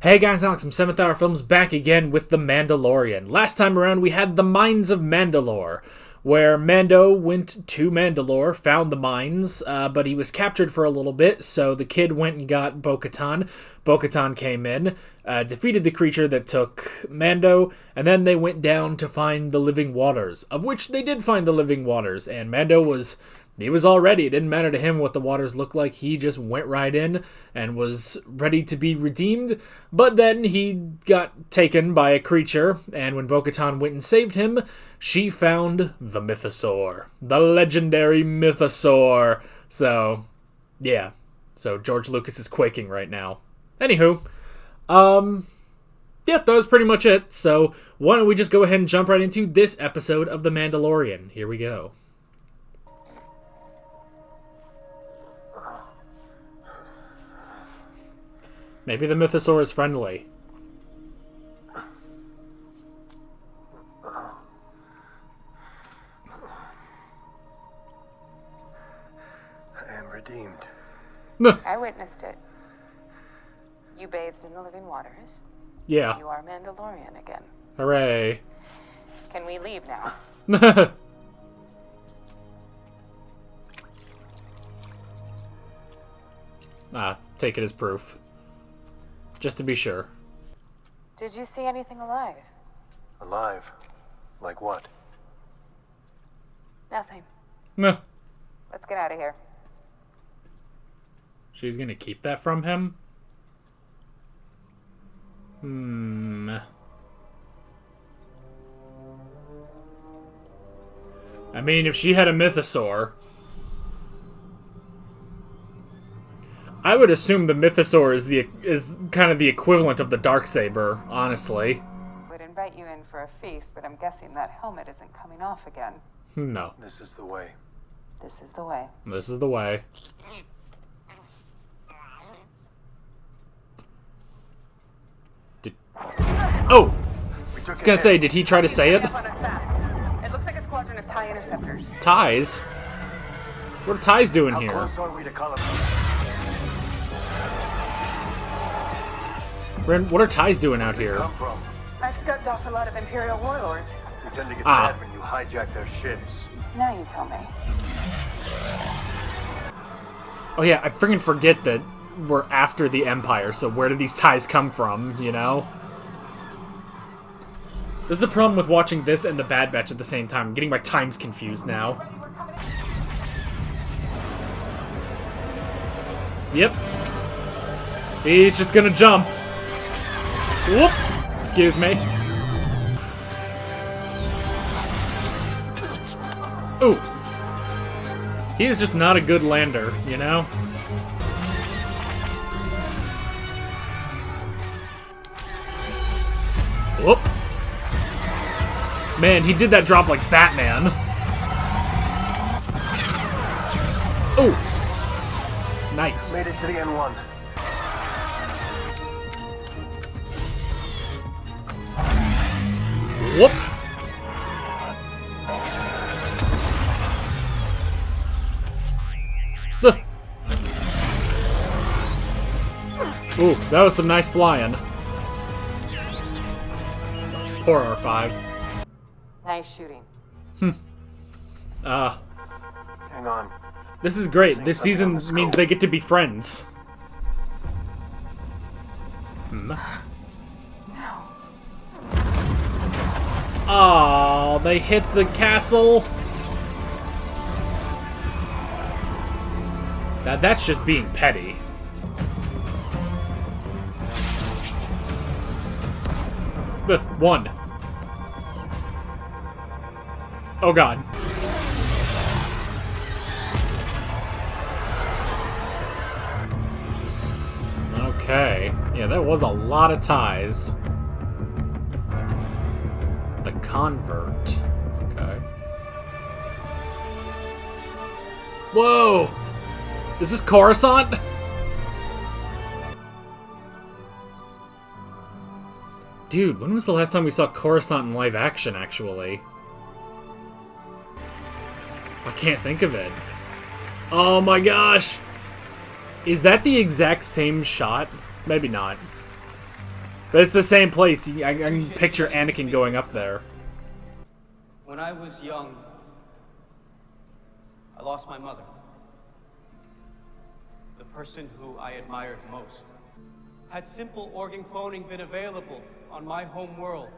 Hey guys, Alex from 7th Hour Films back again with The Mandalorian. Last time around we had the Mines of Mandalore, where Mando went to Mandalore, found the mines, but he was captured for a little bit, so the kid went and got Bo-Katan. Bo-Katan came in, defeated the creature that took Mando, and then they went down to find the living waters, of which they did find the living waters, and Mando was all ready. It didn't matter to him what the waters looked like. He just went right in and was ready to be redeemed. But then he got taken by a creature, and when Bo-Katan went and saved him, she found the Mythosaur. The legendary Mythosaur. So, yeah. So George Lucas is quaking right now. Anywho, yeah, that was pretty much it. So why don't we just go ahead and jump right into this episode of The Mandalorian. Here we go. Maybe the Mythosaur is friendly. I am redeemed. I witnessed it. You bathed in the living waters. Yeah. You are Mandalorian again. Hooray. Can we leave now? Take it as proof. Just to be sure. Did you see anything alive? Alive? Like what? Nothing. Nah. Let's get out of here. She's gonna keep that from him? I mean, if she had a Mythosaur, I would assume the Mythosaur is kind of the equivalent of the Darksaber, honestly. Would invite you in for a feast, but I'm guessing that helmet isn't coming off again. No. This is the way. This is the way. This is the way. Oh! I was gonna say, did he try to say it? It looks like a squadron of TIE interceptors. Ties? What are ties doing How here? close are we to Colorado? Ren, what are ties doing out here? Come from? I've scoped off a lot of Imperial warlords. You tend to get mad when you hijack their ships. Now you tell me. Oh yeah, I freaking forget that we're after the Empire, so where do these ties come from, you know? This is the problem with watching this and the Bad Batch at the same time. I'm getting my times confused now. Yep. He's just gonna jump. Whoop! Excuse me. Ooh. He is just not a good lander, you know? Whoop. Man, he did that drop like Batman. Oh. Nice. Made it to the N1. Whoop. Ooh, that was some nice flying. Poor R5. Nice shooting. Hang on. This is great. This season means they get to be friends. Oh, they hit the castle. Now that's just being petty. One. Oh god. Okay. Yeah, that was a lot of ties. The convert. Okay. Whoa! Is this Coruscant? Dude, when was the last time we saw Coruscant in live action, actually? I can't think of it. Oh my gosh! Is that the exact same shot? Maybe not. But it's the same place. I can picture Anakin going up there. When I was young, I lost my mother. The person who I admired most. Had simple organ cloning been available on my home world,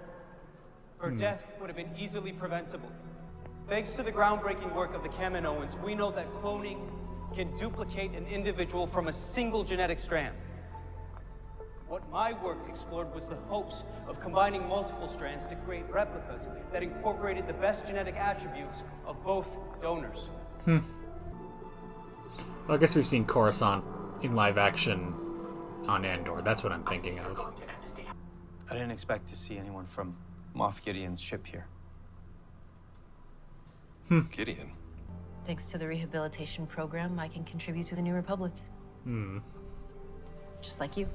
her death would have been easily preventable. Thanks to the groundbreaking work of the Kaminoans, we know that cloning can duplicate an individual from a single genetic strand. What my work explored was the hopes of combining multiple strands to create replicas that incorporated the best genetic attributes of both donors. Well, I guess we've seen Coruscant in live action on Andor. That's what I'm thinking of. I didn't expect to see anyone from Moff Gideon's ship here. Gideon. Thanks to the rehabilitation program, I can contribute to the New Republic. Just like you.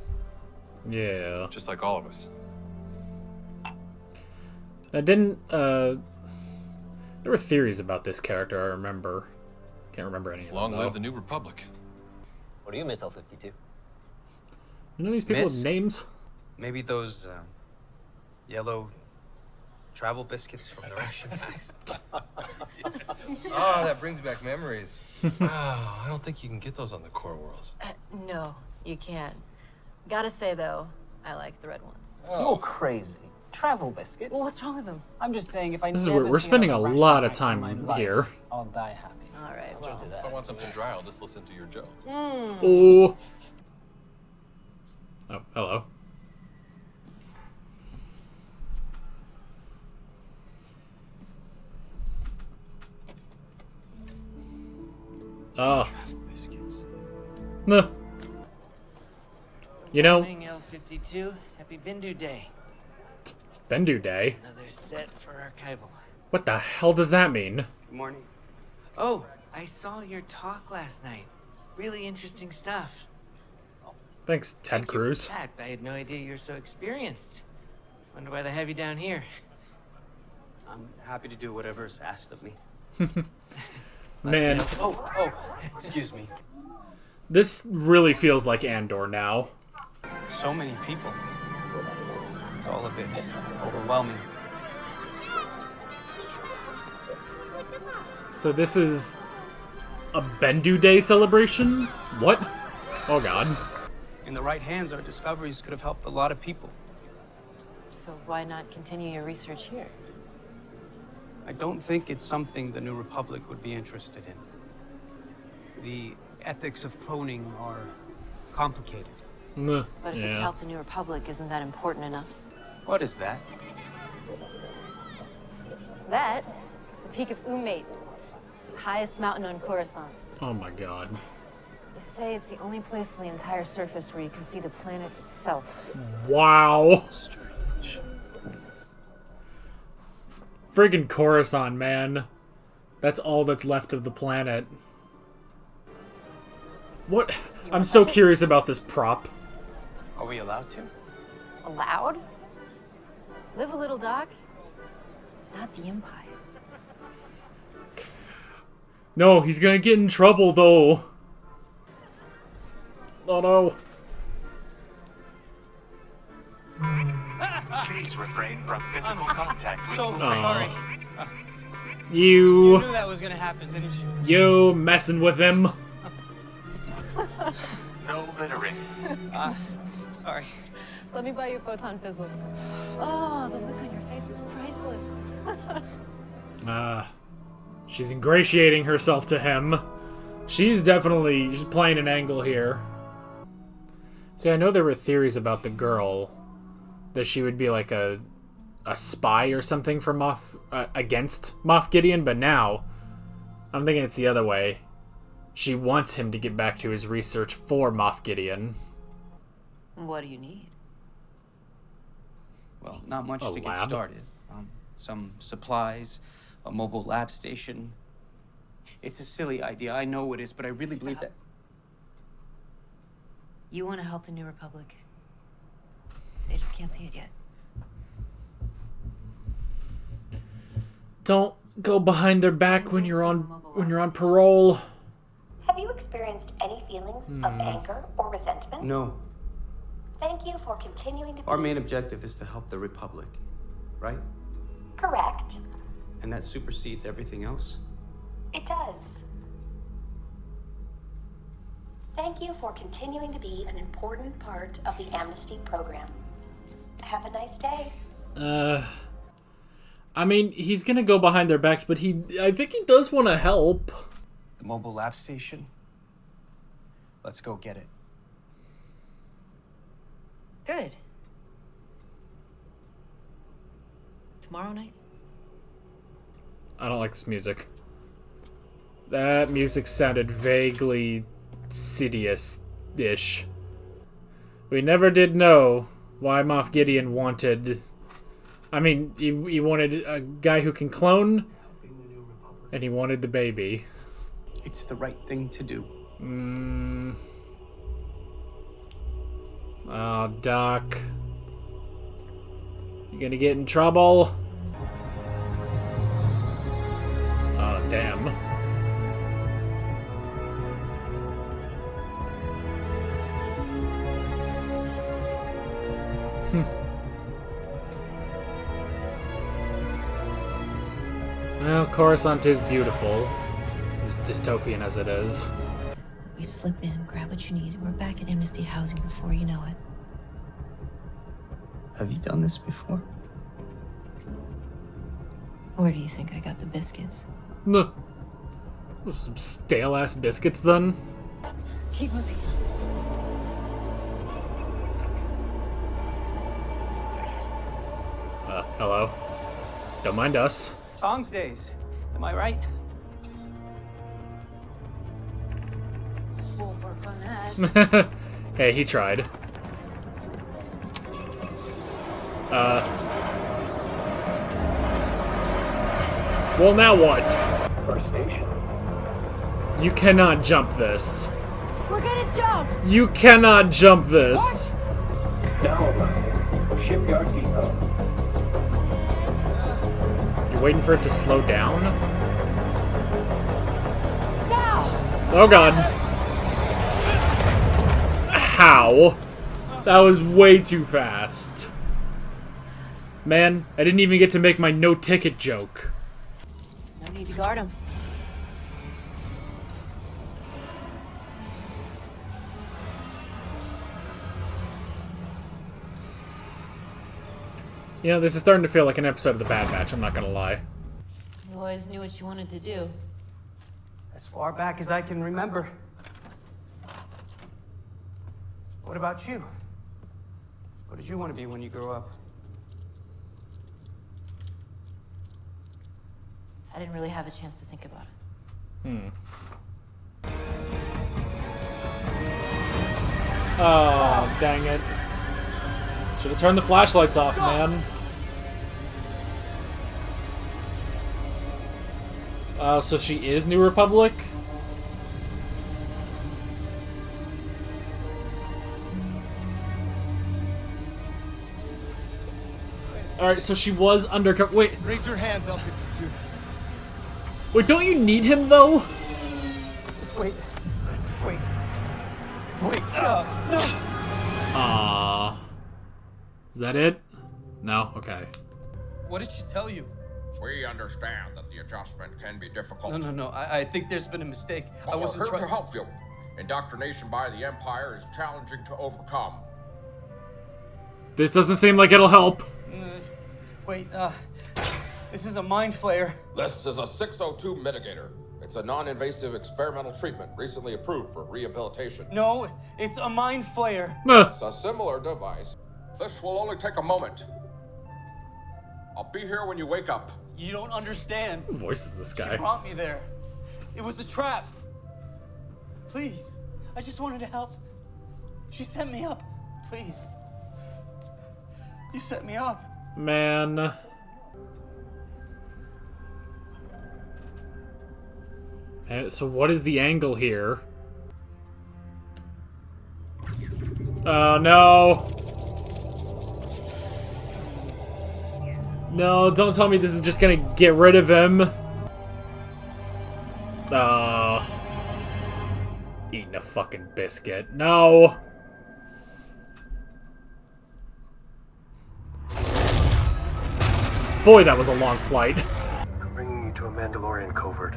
Yeah. Just like all of us. I didn't, there were theories about this character, I remember. Can't remember any of them. Long though. live the New Republic. What do you miss, L-52? You know these people Miss? with names? Maybe those yellow travel biscuits from the ration bags. Oh, that brings back memories. I don't think you can get those on the core worlds. No, you can't. Gotta say, though, I like the red ones. You're crazy. Travel biscuits. Well, what's wrong with them? I'm just saying, if I This is never where we're see spending a another ration lot of pack in my time life, here. I'll die happy. All right, Well, well. If I want something dry, I'll just listen to your joke. Oh. Oh, hello. Oh. No. You know, Morning, L-52. Happy Bindu Day. Bendu Day? Another set for archival. What the hell does that mean? Good morning. Oh, I saw your talk last night. Really interesting stuff. Thanks, Ted Cruz. In fact, I had no idea you're so experienced. Wonder why they have you down here. I'm happy to do whatever is asked of me. Man, Oh, excuse me. this really feels like Andor now. So many people. It's all a bit overwhelming. So this is a Bendu Day celebration? What? Oh god. In the right hands, our discoveries could have helped a lot of people. So why not continue your research here? I don't think it's something the New Republic would be interested in. The ethics of cloning are complicated. Meh, But if it yeah. helps the New Republic, isn't that important enough? What is that? That is the peak of Umate, highest mountain on Coruscant. Oh my god. They say it's the only place on the entire surface where you can see the planet itself. Wow. Friggin' Coruscant, man. That's all that's left of the planet. What? I'm so curious about this prop. Are we allowed to? Allowed? Live a little, Doc. It's not the Empire. No, he's gonna get in trouble, though. Oh no. Please refrain from physical contact with So sorry. You You knew that was gonna happen, didn't you? You messing with him. no littering. Sorry. Let me buy you a photon fizzle. Oh, the look on your face was priceless. She's ingratiating herself to him. She's playing an angle here. See, I know there were theories about the girl, that she would be like a spy or something for against Moff Gideon, but now I'm thinking it's the other way. She wants him to get back to his research for Moff Gideon. What do you need? Well, not much A to get lab? started. Some supplies, a mobile lab station. It's a silly idea, I know it is, but I really believe that. You want to help the New Republic. They just can't see it yet. Don't go behind their back when you're on parole. Have you experienced any feelings of anger or resentment? No. Thank you for continuing to be... Our main objective is to help the Republic, right? Correct. And that supersedes everything else? It does. Thank you for continuing to be an important part of the amnesty program. Have a nice day. I mean, he's gonna go behind their backs, but I think he does want to help. The mobile lab station? Let's go get it. Good. Tomorrow night? I don't like this music. That music sounded vaguely Sidious-ish. We never did know why Moff Gideon wanted... I mean, he wanted a guy who can clone, and he wanted the baby. It's the right thing to do. Oh, Doc. You gonna get in trouble? Oh, damn. Well, Coruscant is beautiful, as dystopian as it is. We slip in, grab what you need, and we're back at Amnesty Housing before you know it. Have you done this before? Where do you think I got the biscuits? No. Some stale-ass biscuits, then? Keep moving. Hello? Don't mind us. Tongs days. Am I right? We'll work on that. Hey, he tried. Well, now what? You cannot jump this. We're gonna jump! You cannot jump this. Shipyard Depot. You're waiting for it to slow down? Now! Oh god. How? That was way too fast. Man, I didn't even get to make my no-ticket joke. No need to guard him. You know, this is starting to feel like an episode of The Bad Batch, I'm not gonna lie. You always knew what you wanted to do. As far back as I can remember. What about you? What did you want to be when you grew up? I didn't really have a chance to think about it. Oh, dang it. Should have turned the flashlights off, man. Oh, so she is New Republic? Alright, so she was undercover. Wait. Raise your hands, L-52. Wait, don't you need him, though? Just wait. Wait. Wait. Aww. Is that it? No? Okay. What did she tell you? We understand that the adjustment can be difficult. No. I think there's been a mistake. But I we're wasn't here to help you. Indoctrination by the Empire is challenging to overcome. This doesn't seem like it'll help. Wait, this is a mind flare. This is a 602 mitigator. It's a non-invasive experimental treatment recently approved for rehabilitation. No, it's a mind flare. It's a similar device. This will only take a moment. I'll be here when you wake up. You don't understand. Who voices this She guy? brought me there. It was a trap. Please, I just wanted to help. She set me up. Please. You set me up. Man. So what is the angle here? Oh, no. No, don't tell me this is just gonna get rid of him. Eating a fucking biscuit. No. Boy, that was a long flight. I'm bringing you to a Mandalorian covert.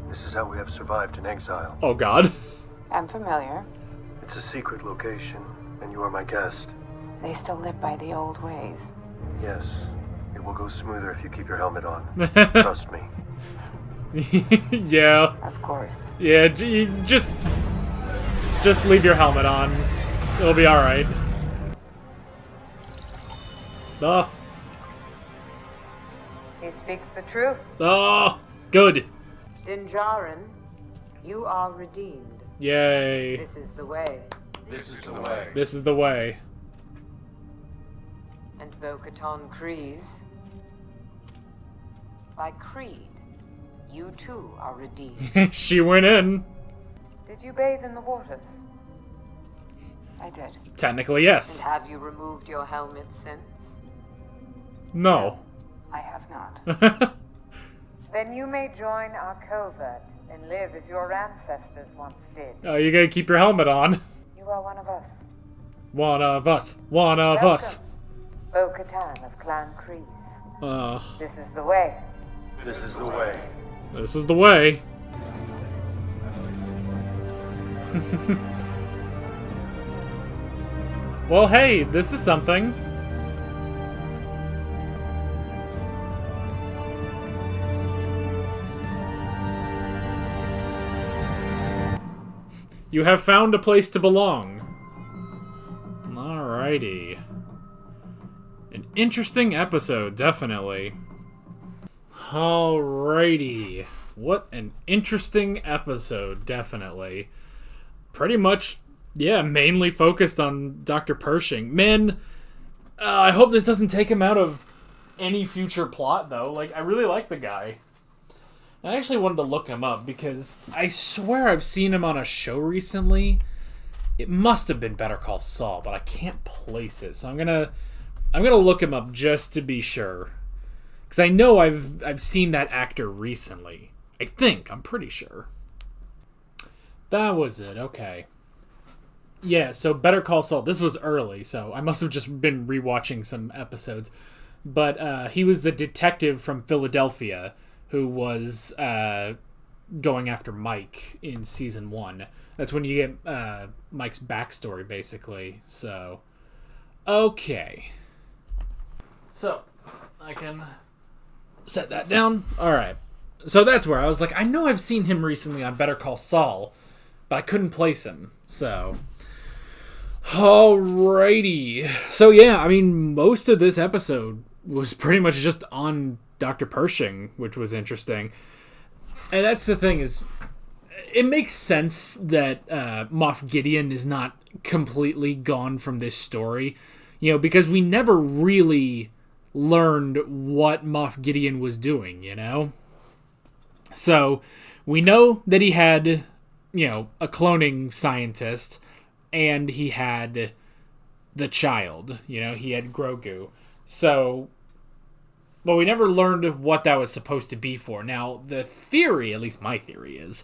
This is how we have survived in exile. Oh, God. I'm familiar. It's a secret location, and you are my guest. They still live by the old ways. Yes, it will go smoother if you keep your helmet on. Trust me. Yeah. Of course. Yeah, just leave your helmet on. It'll be alright. Oh. He speaks the truth. Oh, good. Dinjarin, you are redeemed. Yay. This is the way. This is the way. This is the way. And Bo-Katan Kryze. By creed, you too are redeemed. She went in. Did you bathe in the waters? I did. Technically, yes. And have you removed your helmet since? No. I have not. Then you may join our covert and live as your ancestors once did. Oh, you gotta keep your helmet on. You are one of us. One of us. One of us. Bo-Katan of Clan Kryze. This is the way. This is the way. This is the way. Well, hey, this is something. You have found a place to belong. Alrighty. An interesting episode, definitely. Alrighty. What an interesting episode, definitely. Pretty much, yeah, mainly focused on Dr. Pershing. Man, I hope this doesn't take him out of any future plot, though. Like, I really like the guy. I actually wanted to look him up because I swear I've seen him on a show recently. It must have been Better Call Saul, but I can't place it. So I'm gonna look him up just to be sure, because I know I've seen that actor recently. I'm pretty sure. That was it. Okay. Yeah. So Better Call Saul. This was early, so I must have just been rewatching some episodes. But he was the detective from Philadelphia who was going after Mike in season 1. That's when you get Mike's backstory, basically. So, okay. So, I can set that down. Alright. So that's where I was like, I know I've seen him recently on Better Call Saul, but I couldn't place him. So, alrighty. So yeah, I mean, most of this episode was pretty much just on Dr. Pershing, which was interesting. And that's the thing, is it makes sense that Moff Gideon is not completely gone from this story, you know, because we never really learned what Moff Gideon was doing, you know? So we know that he had, you know, a cloning scientist, and he had the child, you know, he had Grogu. So, but we never learned what that was supposed to be for. Now, the theory, at least my theory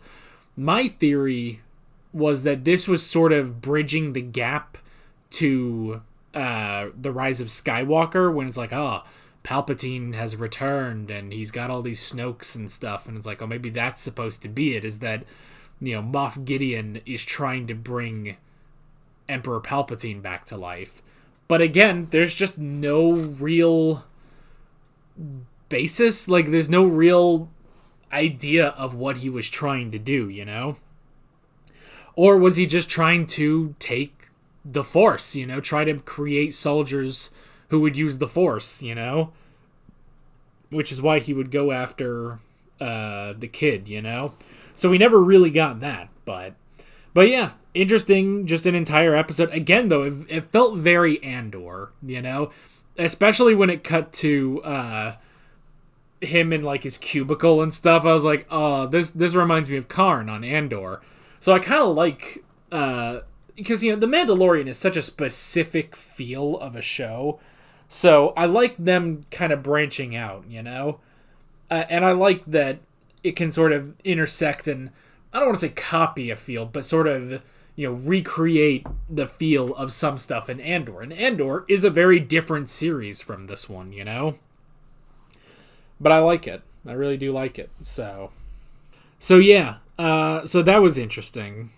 was that this was sort of bridging the gap to the Rise of Skywalker, when it's like, oh, Palpatine has returned and he's got all these Snokes and stuff, and it's like, oh, maybe that's supposed to be it, is that, you know, Moff Gideon is trying to bring Emperor Palpatine back to life. But again, there's just no real basis, like there's no real idea of what he was trying to do, you know? Or was he just trying to take the Force, you know, try to create soldiers who would use the Force, you know? Which is why he would go after the kid, you know? So we never really got that, but yeah, interesting, just an entire episode. Again, though, it felt very Andor, you know? Especially when it cut to him in like his cubicle and stuff. I was like, oh, this reminds me of Karn on Andor. So I kind of like, because, you know, The Mandalorian is such a specific feel of a show. So I like them kind of branching out, you know? And I like that it can sort of intersect and, I don't want to say copy a feel, but sort of, you know, recreate the feel of some stuff in Andor. And Andor is a very different series from this one, you know? but I like it. I really do like it. So yeah. So that was interesting.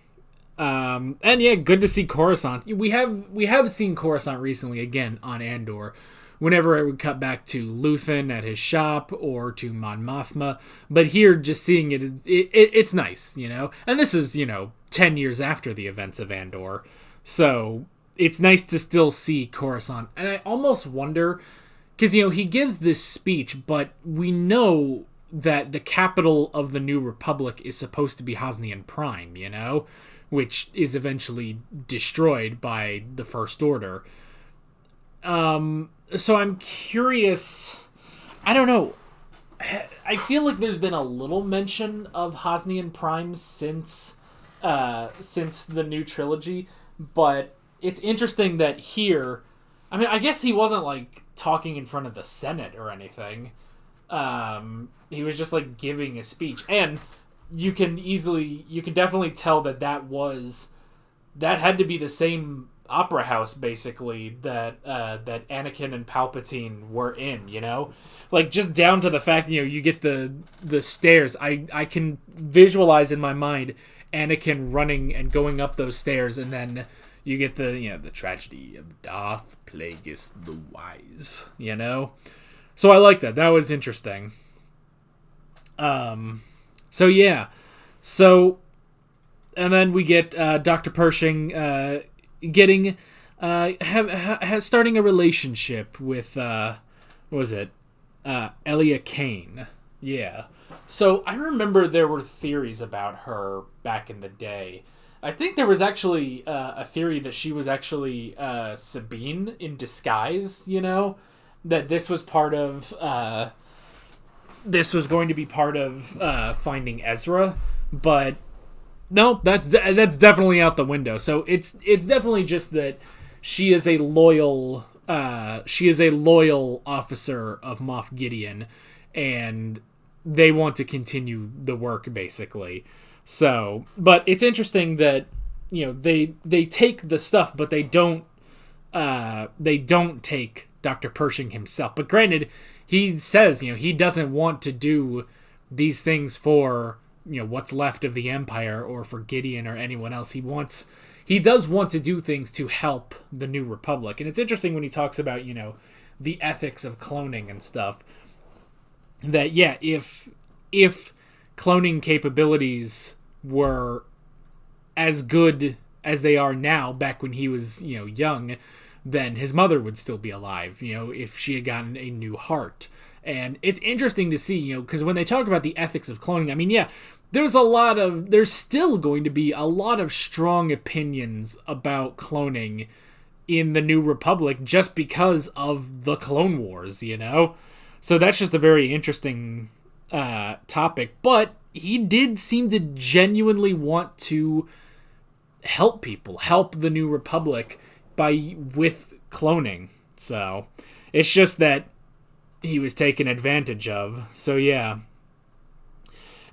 And yeah, good to see Coruscant. We have seen Coruscant recently again on Andor. Whenever it would cut back to Luthen at his shop or to Mon Mothma, but here just seeing it's nice, you know. And this is 10 years after the events of Andor, so it's nice to still see Coruscant. And I almost wonder, because he gives this speech, but we know that the capital of the New Republic is supposed to be Hosnian Prime, which is eventually destroyed by the First Order. So I'm curious. I don't know. I feel like there's been a little mention of Hosnian Prime since the new trilogy, but it's interesting that here, I mean, I guess he wasn't like talking in front of the Senate or anything. He was just like giving a speech, and you can definitely tell that had to be the same opera house basically that Anakin and Palpatine were in, like just down to the fact you get the stairs. I can visualize in my mind Anakin running and going up those stairs, and then you get the tragedy of Darth Plagueis the Wise, so I like that. That was interesting. So yeah, and then we get Dr. Pershing getting starting a relationship with what was it, Elia Kane. Yeah. So I remember there were theories about her back in the day. I think there was actually a theory that she was actually Sabine in disguise, that this was part of this was going to be part of finding Ezra, but no, that's definitely out the window. So it's definitely just that she is a loyal officer of Moff Gideon, and they want to continue the work basically. So, but it's interesting that they take the stuff, but they don't take Dr. Pershing himself. But granted, he says he doesn't want to do these things for what's left of the Empire or for Gideon or anyone else. He does want to do things to help the New Republic. And it's interesting when he talks about, the ethics of cloning and stuff, that yeah, if cloning capabilities were as good as they are now back when he was, young, then his mother would still be alive, if she had gotten a new heart. And it's interesting to see, because when they talk about the ethics of cloning, I mean, yeah, there's still going to be a lot of strong opinions about cloning in the New Republic just because of the Clone Wars, So that's just a very interesting topic. But he did seem to genuinely want to help people, help the New Republic with cloning. So it's just that he was taken advantage of. So yeah.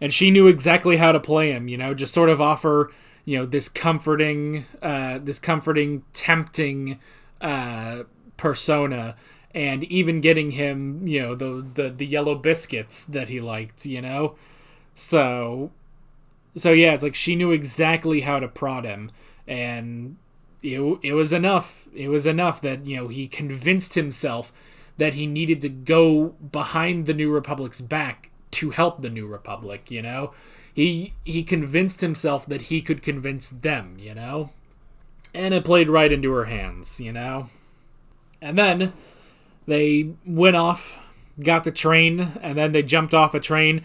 And she knew exactly how to play him, just sort of offer, this comforting, tempting persona, and even getting him, the yellow biscuits that he liked, So yeah, it's like she knew exactly how to prod him, and it was enough. It was enough that, he convinced himself that he needed to go behind the New Republic's back to help the New Republic, He convinced himself that he could convince them, And it played right into her hands, And then they went off, got the train, and then they jumped off a train.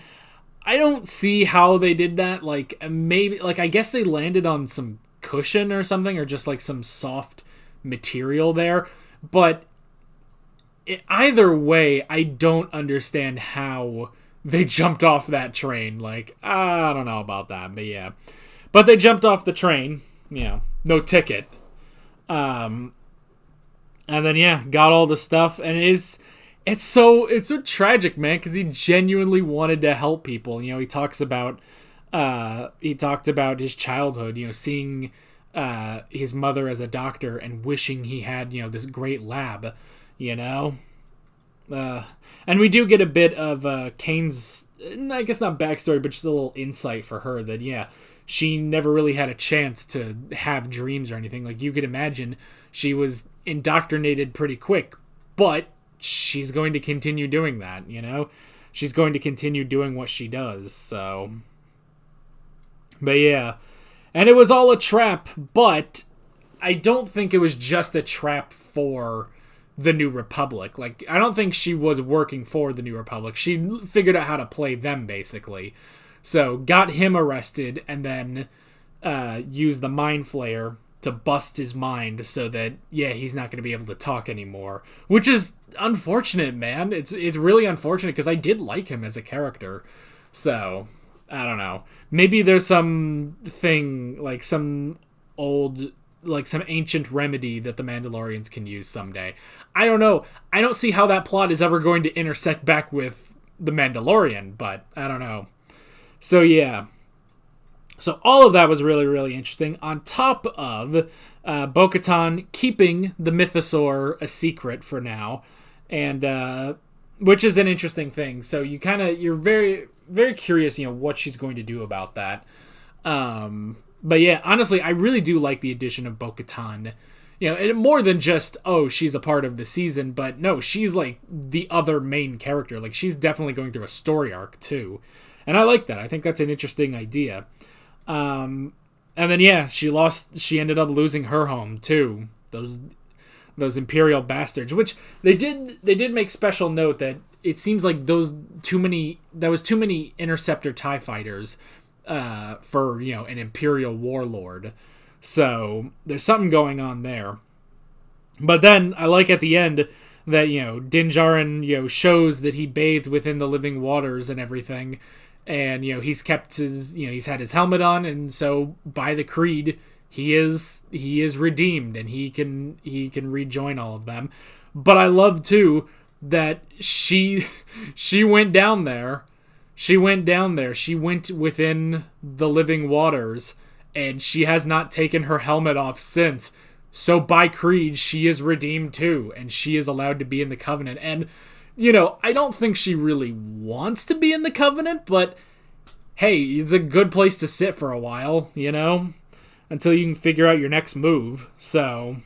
I don't see how they did that. Like, maybe, I guess they landed on some cushion or something, or just like some soft material there. But either way, I don't understand how they jumped off that train. Like, I don't know about that, but yeah. But they jumped off the train, no ticket. And then, yeah, got all the stuff. And it's so tragic, man, because he genuinely wanted to help people. He talked about his childhood, seeing his mother as a doctor and wishing he had, this great lab, And we do get a bit of Kane's, I guess not backstory, but just a little insight for her that, yeah, she never really had a chance to have dreams or anything. Like, you could imagine she was indoctrinated pretty quick, but she's going to continue doing that, you know? She's going to continue doing what she does, so... But yeah. And it was all a trap, but I don't think it was just a trap for the New Republic. Like, I don't think she was working for the New Republic. She figured out how to play them, basically. So, got him arrested, and then used the Mind Flayer to bust his mind so that, yeah, he's not going to be able to talk anymore. Which is unfortunate, man. It's really unfortunate, because I did like him as a character. So, I don't know. Maybe there's some thing, like some old, like some ancient remedy that the Mandalorians can use someday. I don't know. I don't see how that plot is ever going to intersect back with the Mandalorian, but I don't know. So, yeah. So, all of that was really, really interesting. On top of Bo-Katan keeping the Mythosaur a secret for now, and which is an interesting thing. So, you're very, very curious, you know, what she's going to do about that. But yeah, honestly, I really do like the addition of Bo-Katan. You know, and more than just, oh, she's a part of the season, but no, she's like the other main character. Like, she's definitely going through a story arc too. And I like that. I think that's an interesting idea. And then yeah, she ended up losing her home too. Those Imperial bastards, which they did make special note that it seems like there was too many Interceptor TIE fighters for, you know, an Imperial warlord. So there's something going on there. But then I like at the end that, you know, Din Djarin, you know, shows that he bathed within the living waters and everything. And, you know, he's kept his, you know, he's had his helmet on, and so by the creed, he is redeemed, and he can rejoin all of them. But I love too that she went down there. She went within the living waters, and she has not taken her helmet off since. So by creed, she is redeemed too, and she is allowed to be in the Covenant. And, you know, I don't think she really wants to be in the Covenant, but hey, it's a good place to sit for a while, you know, until you can figure out your next move. So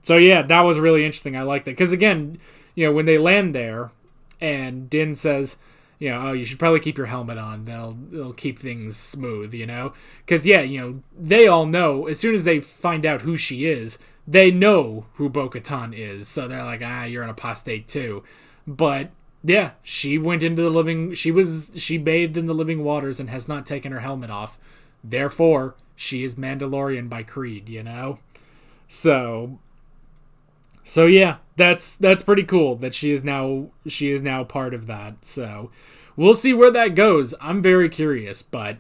yeah, that was really interesting. I like that. Because again, you know, when they land there and Din says, you know, oh, you should probably keep your helmet on. It'll keep things smooth, you know? Because, yeah, you know, they all know, as soon as they find out who she is, they know who Bo-Katan is. So they're like, you're an apostate too. But yeah, she bathed in the living waters and has not taken her helmet off. Therefore, she is Mandalorian by creed, you know? So yeah, that's pretty cool that she is now part of that. So we'll see where that goes. I'm very curious, but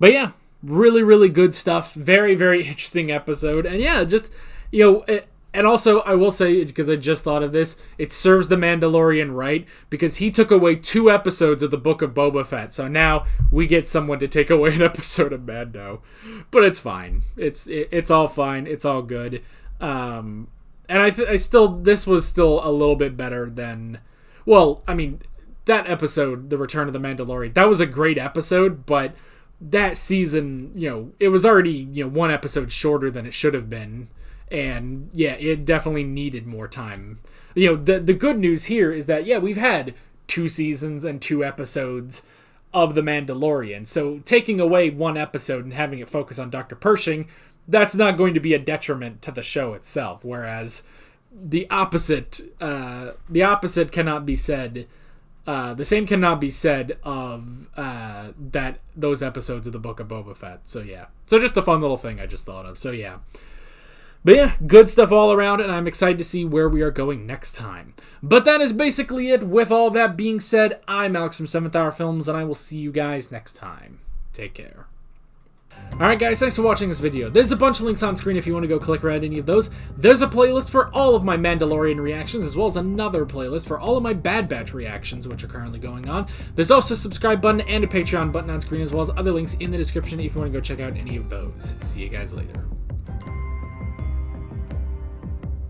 yeah, really, really good stuff. Very, very interesting episode. And yeah, just, you know, and also, I will say, because I just thought of this, it serves the Mandalorian right, because he took away 2 episodes of the Book of Boba Fett, so now we get someone to take away an episode of Mando. But it's fine. It's all fine. It's all good. And this was still a little bit better than, well, I mean, that episode, The Return of the Mandalorian, that was a great episode, but that season, you know, it was already, you know, 1 episode shorter than it should have been. And yeah, it definitely needed more time. You know, the good news here is that, yeah, we've had 2 seasons and 2 episodes of The Mandalorian. So taking away 1 episode and having it focus on Dr. Pershing, that's not going to be a detriment to the show itself. Whereas the opposite cannot be said. The same cannot be said of those episodes of the Book of Boba Fett. So yeah. So just a fun little thing I just thought of. So yeah. But yeah, good stuff all around, and I'm excited to see where we are going next time. But that is basically it. With all that being said, I'm Alex from 7th Hour Films, and I will see you guys next time. Take care. Alright guys, thanks for watching this video. There's a bunch of links on screen if you want to go click around any of those. There's a playlist for all of my Mandalorian reactions, as well as another playlist for all of my Bad Batch reactions, which are currently going on. There's also a subscribe button and a Patreon button on screen, as well as other links in the description if you want to go check out any of those. See you guys later.